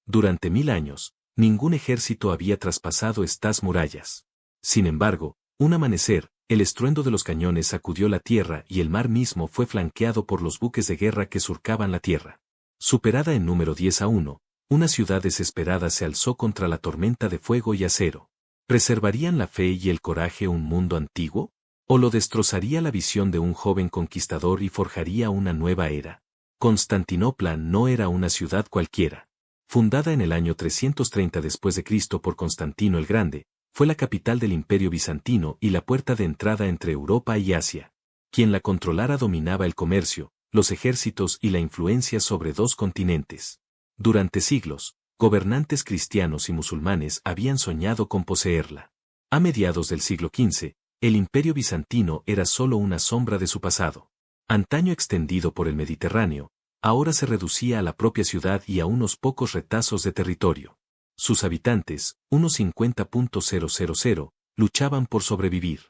Durante 1000 años, ningún ejército había traspasado estas murallas. Sin embargo, un amanecer, el estruendo de los cañones sacudió la tierra y el mar mismo fue flanqueado por los buques de guerra que surcaban la tierra. Superada en número 10-1, una ciudad desesperada se alzó contra la tormenta de fuego y acero. ¿Preservarían la fe y el coraje un mundo antiguo? ¿O lo destrozaría la visión de un joven conquistador y forjaría una nueva era? Constantinopla no era una ciudad cualquiera. Fundada en el año 330 después de Cristo por Constantino el Grande, fue la capital del Imperio Bizantino y la puerta de entrada entre Europa y Asia. Quien la controlara dominaba el comercio, los ejércitos y la influencia sobre 2 continentes. Durante siglos, gobernantes cristianos y musulmanes habían soñado con poseerla. A mediados del siglo XV, el Imperio Bizantino era solo una sombra de su pasado. Antaño extendido por el Mediterráneo, ahora se reducía a la propia ciudad y a unos pocos retazos de territorio. Sus habitantes, unos 50.000, luchaban por sobrevivir.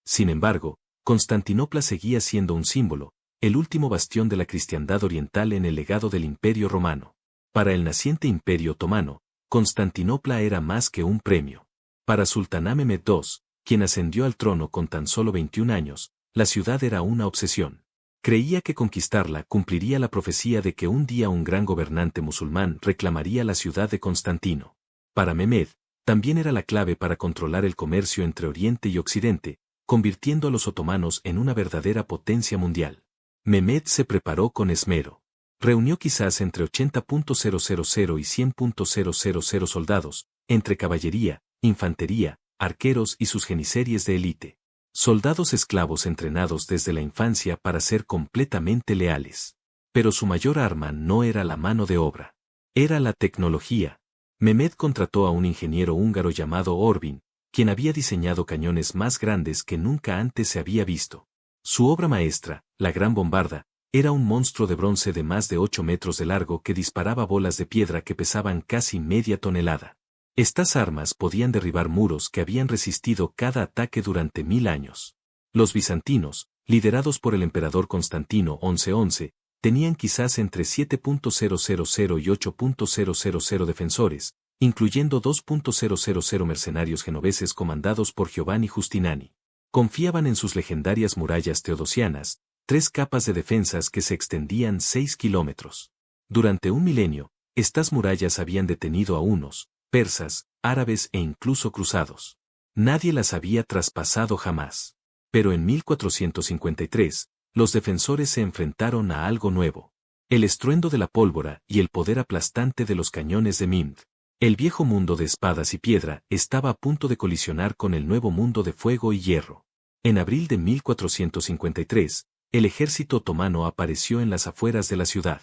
Sin embargo, Constantinopla seguía siendo un símbolo, el último bastión de la cristiandad oriental en el legado del Imperio Romano. Para el naciente Imperio Otomano, Constantinopla era más que un premio. Para Sultán Mehmed II, quien ascendió al trono con tan solo 21 años, la ciudad era una obsesión. Creía que conquistarla cumpliría la profecía de que un día un gran gobernante musulmán reclamaría la ciudad de Constantino. Para Mehmed, también era la clave para controlar el comercio entre Oriente y Occidente, convirtiendo a los otomanos en una verdadera potencia mundial. Mehmed se preparó con esmero. Reunió quizás entre 80.000 y 100.000 soldados, entre caballería, infantería, arqueros y sus janisarios de élite. Soldados esclavos entrenados desde la infancia para ser completamente leales. Pero su mayor arma no era la mano de obra. Era la tecnología. Mehmed contrató a un ingeniero húngaro llamado Orbin, quien había diseñado cañones más grandes que nunca antes se había visto. Su obra maestra, la Gran Bombarda, era un monstruo de bronce de más de 8 metros de largo que disparaba bolas de piedra que pesaban casi media tonelada. Estas armas podían derribar muros que habían resistido cada ataque durante 1000 años. Los bizantinos, liderados por el emperador Constantino 1111, tenían quizás entre 7.000 y 8.000 defensores, incluyendo 2.000 mercenarios genoveses comandados por Giovanni Giustiniani. Confiaban en sus legendarias murallas teodosianas, 3 capas de defensas que se extendían 6 kilómetros. Durante un milenio, estas murallas habían detenido a hunos, persas, árabes e incluso cruzados. Nadie las había traspasado jamás. Pero en 1453, los defensores se enfrentaron a algo nuevo. El estruendo de la pólvora y el poder aplastante de los cañones de Mehmed. El viejo mundo de espadas y piedra estaba a punto de colisionar con el nuevo mundo de fuego y hierro. En abril de 1453, el ejército otomano apareció en las afueras de la ciudad.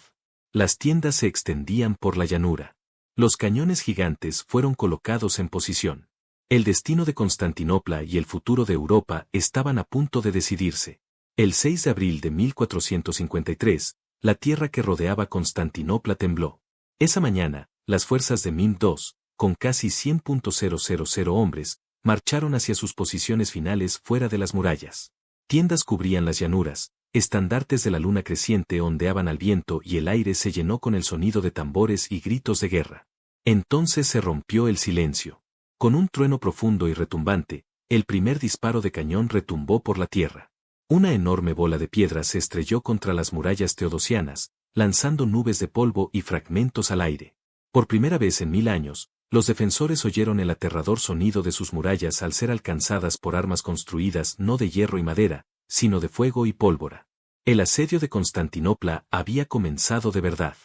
Las tiendas se extendían por la llanura. Los cañones gigantes fueron colocados en posición. El destino de Constantinopla y el futuro de Europa estaban a punto de decidirse. El 6 de abril de 1453, la tierra que rodeaba Constantinopla tembló. Esa mañana, las fuerzas de Mehmed II, con casi 100.000 hombres, marcharon hacia sus posiciones finales fuera de las murallas. Tiendas cubrían las llanuras, estandartes de la luna creciente ondeaban al viento y el aire se llenó con el sonido de tambores y gritos de guerra. Entonces se rompió el silencio. Con un trueno profundo y retumbante, el primer disparo de cañón retumbó por la tierra. Una enorme bola de piedra se estrelló contra las murallas teodosianas, lanzando nubes de polvo y fragmentos al aire. Por primera vez en 1000 años, los defensores oyeron el aterrador sonido de sus murallas al ser alcanzadas por armas construidas no de hierro y madera, sino de fuego y pólvora. El asedio de Constantinopla había comenzado de verdad.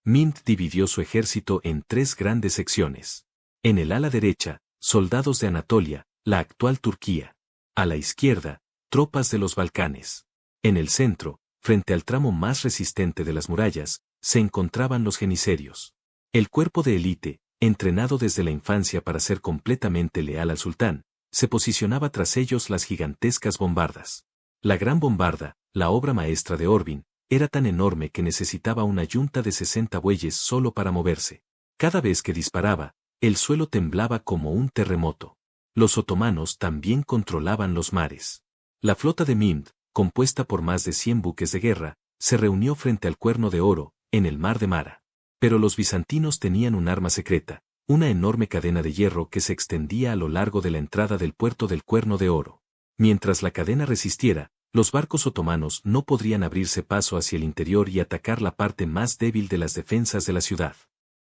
Mehmed dividió su ejército en 3 grandes secciones. En el ala derecha, soldados de Anatolia, la actual Turquía. A la izquierda, tropas de los Balcanes. En el centro, frente al tramo más resistente de las murallas, se encontraban los janisarios. El cuerpo de élite, entrenado desde la infancia para ser completamente leal al sultán, se posicionaba tras ellos las gigantescas bombardas. La Gran Bombarda, la obra maestra de Orbin, era tan enorme que necesitaba una yunta de 60 bueyes solo para moverse. Cada vez que disparaba, el suelo temblaba como un terremoto. Los otomanos también controlaban los mares. La flota de Mehmed, compuesta por más de 100 buques de guerra, se reunió frente al Cuerno de Oro, en el mar de Mara. Pero los bizantinos tenían un arma secreta, una enorme cadena de hierro que se extendía a lo largo de la entrada del puerto del Cuerno de Oro. Mientras la cadena resistiera, los barcos otomanos no podrían abrirse paso hacia el interior y atacar la parte más débil de las defensas de la ciudad.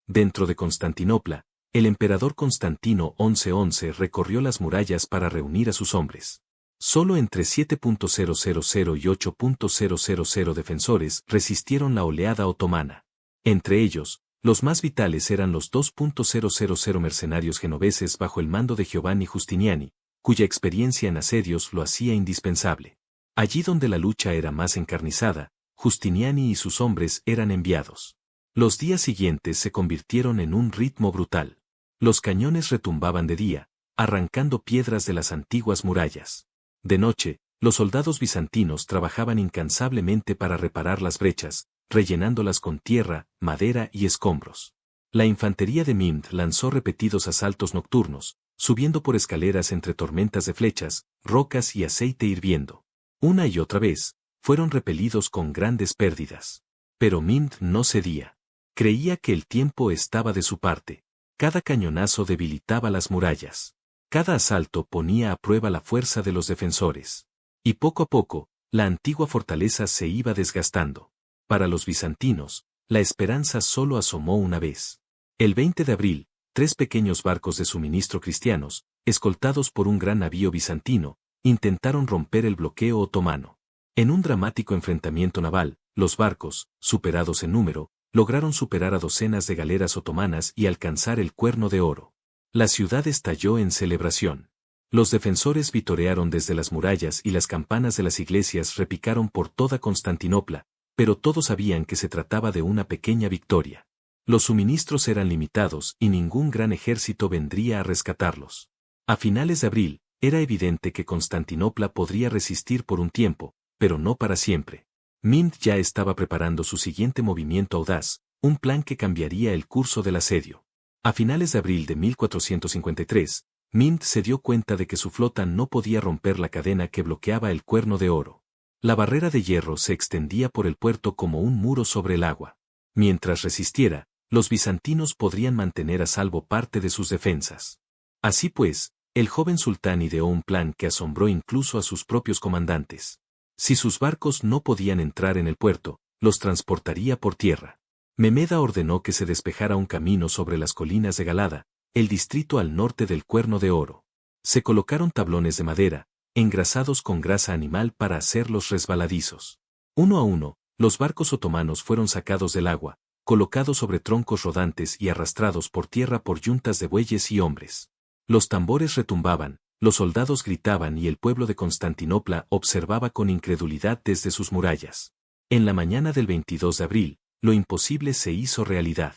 Dentro de Constantinopla, el emperador Constantino 1111 recorrió las murallas para reunir a sus hombres. Solo entre 7.000 y 8.000 defensores resistieron la oleada otomana. Entre ellos, los más vitales eran los 2.000 mercenarios genoveses bajo el mando de Giovanni Giustiniani, cuya experiencia en asedios lo hacía indispensable. Allí donde la lucha era más encarnizada, Giustiniani y sus hombres eran enviados. Los días siguientes se convirtieron en un ritmo brutal. Los cañones retumbaban de día, arrancando piedras de las antiguas murallas. De noche, los soldados bizantinos trabajaban incansablemente para reparar las brechas, rellenándolas con tierra, madera y escombros. La infantería de Mimd lanzó repetidos asaltos nocturnos, subiendo por escaleras entre tormentas de flechas, rocas y aceite hirviendo. Una y otra vez, fueron repelidos con grandes pérdidas. Pero Mimd no cedía. Creía que el tiempo estaba de su parte. Cada cañonazo debilitaba las murallas. Cada asalto ponía a prueba la fuerza de los defensores. Y poco a poco, la antigua fortaleza se iba desgastando. Para los bizantinos, la esperanza solo asomó una vez. El 20 de abril, 3 pequeños barcos de suministro cristianos, escoltados por un gran navío bizantino, intentaron romper el bloqueo otomano. En un dramático enfrentamiento naval, los barcos, superados en número, lograron superar a docenas de galeras otomanas y alcanzar el Cuerno de Oro. La ciudad estalló en celebración. Los defensores vitorearon desde las murallas y las campanas de las iglesias repicaron por toda Constantinopla, pero todos sabían que se trataba de una pequeña victoria. Los suministros eran limitados y ningún gran ejército vendría a rescatarlos. A finales de abril, era evidente que Constantinopla podría resistir por un tiempo, pero no para siempre. Mimd ya estaba preparando su siguiente movimiento audaz, un plan que cambiaría el curso del asedio. A finales de abril de 1453, Mimd se dio cuenta de que su flota no podía romper la cadena que bloqueaba el Cuerno de Oro. La barrera de hierro se extendía por el puerto como un muro sobre el agua. Mientras resistiera, los bizantinos podrían mantener a salvo parte de sus defensas. Así pues, el joven sultán ideó un plan que asombró incluso a sus propios comandantes. Si sus barcos no podían entrar en el puerto, los transportaría por tierra. Memeda ordenó que se despejara un camino sobre las colinas de Galada, el distrito al norte del Cuerno de Oro. Se colocaron tablones de madera, engrasados con grasa animal para hacerlos resbaladizos. Uno a uno, los barcos otomanos fueron sacados del agua, colocados sobre troncos rodantes y arrastrados por tierra por yuntas de bueyes y hombres. Los tambores retumbaban, los soldados gritaban y el pueblo de Constantinopla observaba con incredulidad desde sus murallas. En la mañana del 22 de abril, lo imposible se hizo realidad.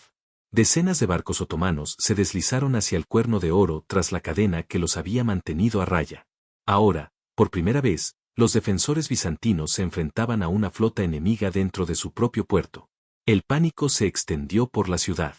Decenas de barcos otomanos se deslizaron hacia el Cuerno de Oro tras la cadena que los había mantenido a raya. Ahora, por primera vez, los defensores bizantinos se enfrentaban a una flota enemiga dentro de su propio puerto. El pánico se extendió por la ciudad.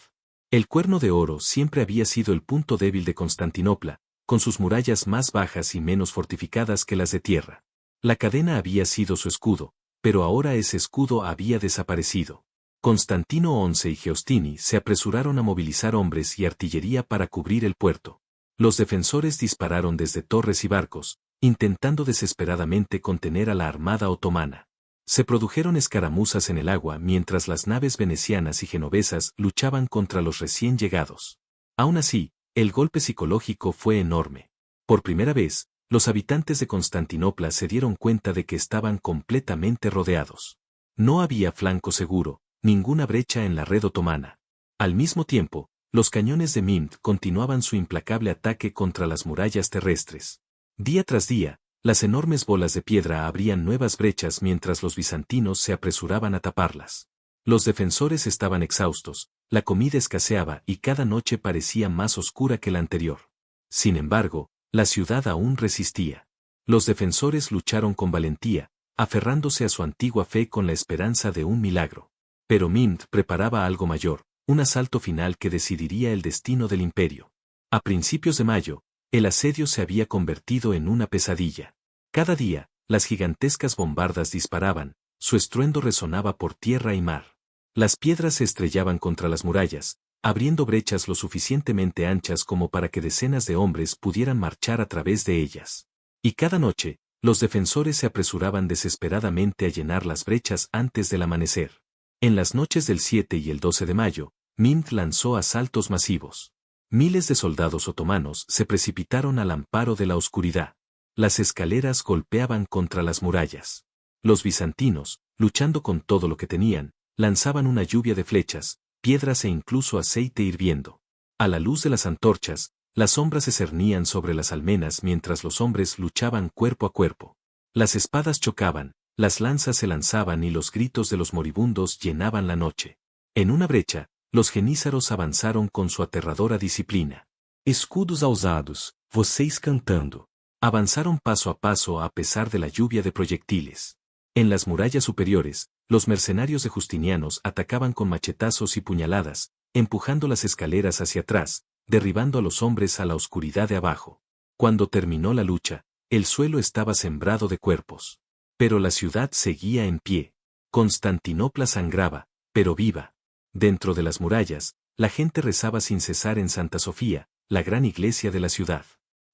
El Cuerno de Oro siempre había sido el punto débil de Constantinopla, con sus murallas más bajas y menos fortificadas que las de tierra. La cadena había sido su escudo, pero ahora ese escudo había desaparecido. Constantino XI y Giustini se apresuraron a movilizar hombres y artillería para cubrir el puerto. Los defensores dispararon desde torres y barcos, intentando desesperadamente contener a la armada otomana. Se produjeron escaramuzas en el agua mientras las naves venecianas y genovesas luchaban contra los recién llegados. Aún así, el golpe psicológico fue enorme. Por primera vez, los habitantes de Constantinopla se dieron cuenta de que estaban completamente rodeados. No había flanco seguro, ninguna brecha en la red otomana. Al mismo tiempo, los cañones de Mimd continuaban su implacable ataque contra las murallas terrestres. Día tras día, las enormes bolas de piedra abrían nuevas brechas mientras los bizantinos se apresuraban a taparlas. Los defensores estaban exhaustos, la comida escaseaba y cada noche parecía más oscura que la anterior. Sin embargo, la ciudad aún resistía. Los defensores lucharon con valentía, aferrándose a su antigua fe con la esperanza de un milagro. Pero Mimd preparaba algo mayor, un asalto final que decidiría el destino del imperio. A principios de mayo, el asedio se había convertido en una pesadilla. Cada día, las gigantescas bombardas disparaban, su estruendo resonaba por tierra y mar. Las piedras se estrellaban contra las murallas, abriendo brechas lo suficientemente anchas como para que decenas de hombres pudieran marchar a través de ellas. Y cada noche, los defensores se apresuraban desesperadamente a llenar las brechas antes del amanecer. En las noches del 7 y el 12 de mayo, Mihmd lanzó asaltos masivos. Miles de soldados otomanos se precipitaron al amparo de la oscuridad. Las escaleras golpeaban contra las murallas. Los bizantinos, luchando con todo lo que tenían, lanzaban una lluvia de flechas, piedras e incluso aceite hirviendo. A la luz de las antorchas, las sombras se cernían sobre las almenas mientras los hombres luchaban cuerpo a cuerpo. Las espadas chocaban, las lanzas se lanzaban y los gritos de los moribundos llenaban la noche. En una brecha, los genízaros avanzaron con su aterradora disciplina. Escudos alzados, vocês cantando. Avanzaron paso a paso a pesar de la lluvia de proyectiles. En las murallas superiores, los mercenarios de Justinianos atacaban con machetazos y puñaladas, empujando las escaleras hacia atrás, derribando a los hombres a la oscuridad de abajo. Cuando terminó la lucha, el suelo estaba sembrado de cuerpos. Pero la ciudad seguía en pie. Constantinopla sangraba, pero viva. Dentro de las murallas, la gente rezaba sin cesar en Santa Sofía, la gran iglesia de la ciudad.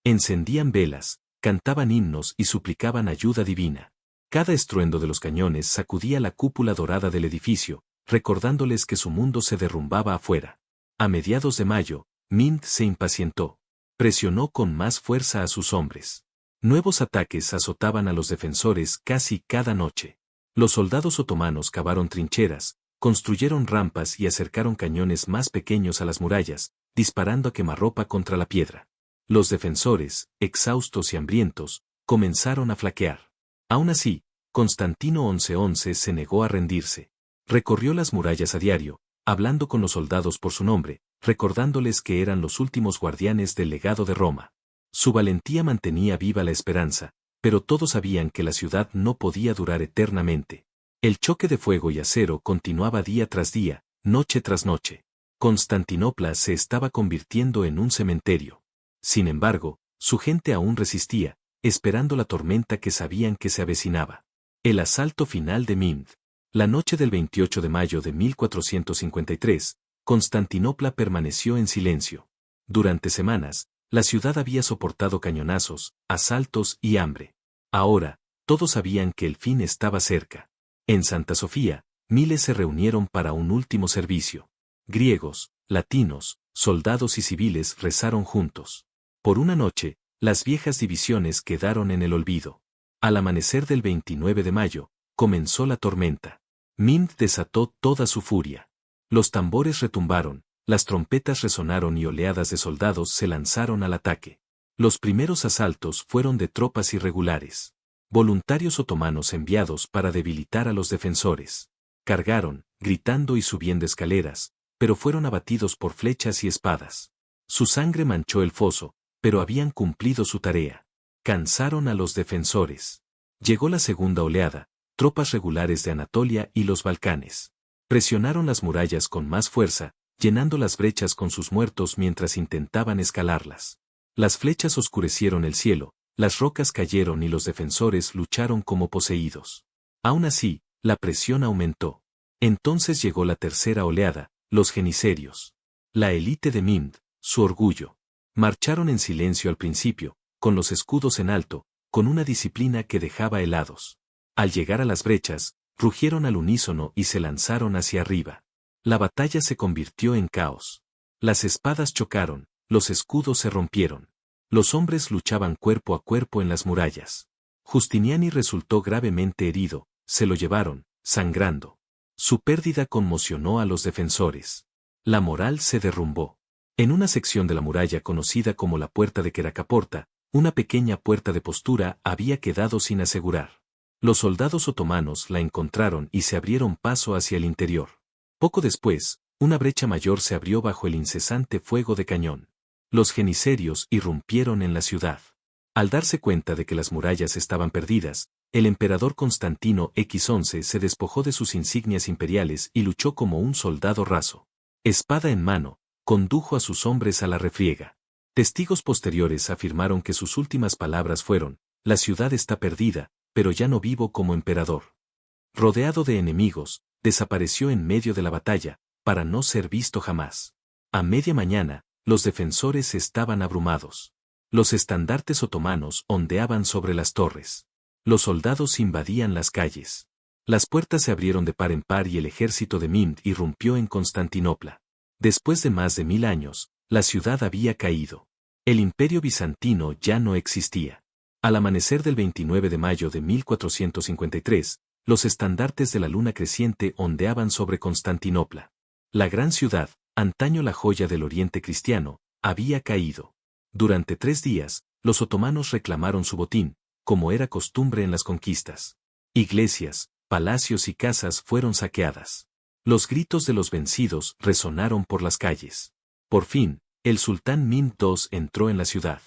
Encendían velas, cantaban himnos y suplicaban ayuda divina. Cada estruendo de los cañones sacudía la cúpula dorada del edificio, recordándoles que su mundo se derrumbaba afuera. A mediados de mayo, Mihmd se impacientó. Presionó con más fuerza a sus hombres. Nuevos ataques azotaban a los defensores casi cada noche. Los soldados otomanos cavaron trincheras, construyeron rampas y acercaron cañones más pequeños a las murallas, disparando a quemarropa contra la piedra. Los defensores, exhaustos y hambrientos, comenzaron a flaquear. Aún así, Constantino 1111 se negó a rendirse. Recorrió las murallas a diario, hablando con los soldados por su nombre, recordándoles que eran los últimos guardianes del legado de Roma. Su valentía mantenía viva la esperanza, pero todos sabían que la ciudad no podía durar eternamente. El choque de fuego y acero continuaba día tras día, noche tras noche. Constantinopla se estaba convirtiendo en un cementerio. Sin embargo, su gente aún resistía, esperando la tormenta que sabían que se avecinaba. El asalto final de Mihmd. La noche del 28 de mayo de 1453, Constantinopla permaneció en silencio. Durante semanas, la ciudad había soportado cañonazos, asaltos y hambre. Ahora, todos sabían que el fin estaba cerca. En Santa Sofía, miles se reunieron para un último servicio. Griegos, latinos, soldados y civiles rezaron juntos. Por una noche, las viejas divisiones quedaron en el olvido. Al amanecer del 29 de mayo, comenzó la tormenta. Mihmd desató toda su furia. Los tambores retumbaron, las trompetas resonaron y oleadas de soldados se lanzaron al ataque. Los primeros asaltos fueron de tropas irregulares. Voluntarios otomanos enviados para debilitar a los defensores. Cargaron, gritando y subiendo escaleras, pero fueron abatidos por flechas y espadas. Su sangre manchó el foso, pero habían cumplido su tarea. Cansaron a los defensores. Llegó la segunda oleada, tropas regulares de Anatolia y los Balcanes. Presionaron las murallas con más fuerza, llenando las brechas con sus muertos mientras intentaban escalarlas. Las flechas oscurecieron el cielo, las rocas cayeron y los defensores lucharon como poseídos. Aún así, la presión aumentó. Entonces llegó la tercera oleada, los geniserios. La élite de Mihmd, su orgullo. Marcharon en silencio al principio, con los escudos en alto, con una disciplina que dejaba helados. Al llegar a las brechas, rugieron al unísono y se lanzaron hacia arriba. La batalla se convirtió en caos. Las espadas chocaron, los escudos se rompieron. Los hombres luchaban cuerpo a cuerpo en las murallas. Justiniani resultó gravemente herido, se lo llevaron, sangrando. Su pérdida conmocionó a los defensores. La moral se derrumbó. En una sección de la muralla conocida como la Puerta de Queracaporta, una pequeña puerta de postura había quedado sin asegurar. Los soldados otomanos la encontraron y se abrieron paso hacia el interior. Poco después, una brecha mayor se abrió bajo el incesante fuego de cañón. Los geniserios irrumpieron en la ciudad. Al darse cuenta de que las murallas estaban perdidas, el emperador Constantino X11 se despojó de sus insignias imperiales y luchó como un soldado raso. Espada en mano, condujo a sus hombres a la refriega. Testigos posteriores afirmaron que sus últimas palabras fueron: «La ciudad está perdida, pero ya no vivo como emperador». Rodeado de enemigos, desapareció en medio de la batalla, para no ser visto jamás. A media mañana, los defensores estaban abrumados. Los estandartes otomanos ondeaban sobre las torres. Los soldados invadían las calles. Las puertas se abrieron de par en par y el ejército de Mihmed irrumpió en Constantinopla. Después de más de 1000 años, la ciudad había caído. El imperio bizantino ya no existía. Al amanecer del 29 de mayo de 1453, los estandartes de la luna creciente ondeaban sobre Constantinopla. La gran ciudad, antaño la joya del oriente cristiano, había caído. Durante 3 días, los otomanos reclamaron su botín, como era costumbre en las conquistas. Iglesias, palacios y casas fueron saqueadas. Los gritos de los vencidos resonaron por las calles. Por fin, el sultán Mihmed II entró en la ciudad.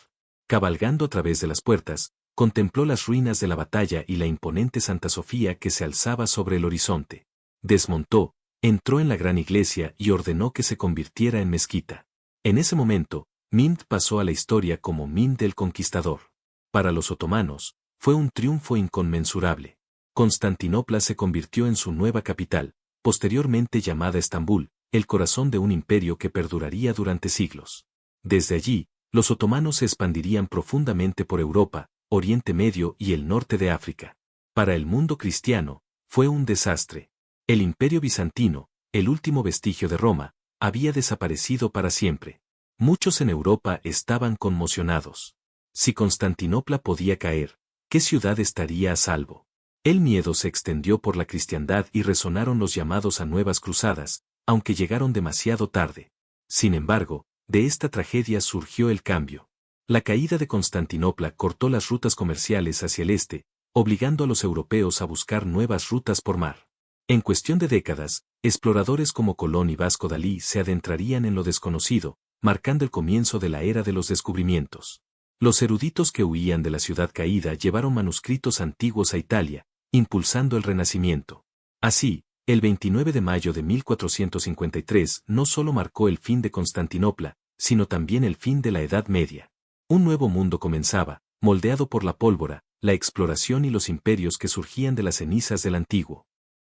Cabalgando a través de las puertas, contempló las ruinas de la batalla y la imponente Santa Sofía que se alzaba sobre el horizonte. Desmontó, entró en la gran iglesia y ordenó que se convirtiera en mezquita. En ese momento, Mihmed pasó a la historia como Mihmed el Conquistador. Para los otomanos, fue un triunfo inconmensurable. Constantinopla se convirtió en su nueva capital, posteriormente llamada Estambul, el corazón de un imperio que perduraría durante siglos. Desde allí, los otomanos se expandirían profundamente por Europa, Oriente Medio y el norte de África. Para el mundo cristiano, fue un desastre. El imperio bizantino, el último vestigio de Roma, había desaparecido para siempre. Muchos en Europa estaban conmocionados. Si Constantinopla podía caer, ¿qué ciudad estaría a salvo? El miedo se extendió por la cristiandad y resonaron los llamados a nuevas cruzadas, aunque llegaron demasiado tarde. Sin embargo, de esta tragedia surgió el cambio. La caída de Constantinopla cortó las rutas comerciales hacia el este, obligando a los europeos a buscar nuevas rutas por mar. En cuestión de décadas, exploradores como Colón y Vasco da Gama se adentrarían en lo desconocido, marcando el comienzo de la era de los descubrimientos. Los eruditos que huían de la ciudad caída llevaron manuscritos antiguos a Italia, impulsando el Renacimiento. Así, el 29 de mayo de 1453 no solo marcó el fin de Constantinopla, sino también el fin de la Edad Media. Un nuevo mundo comenzaba, moldeado por la pólvora, la exploración y los imperios que surgían de las cenizas del antiguo.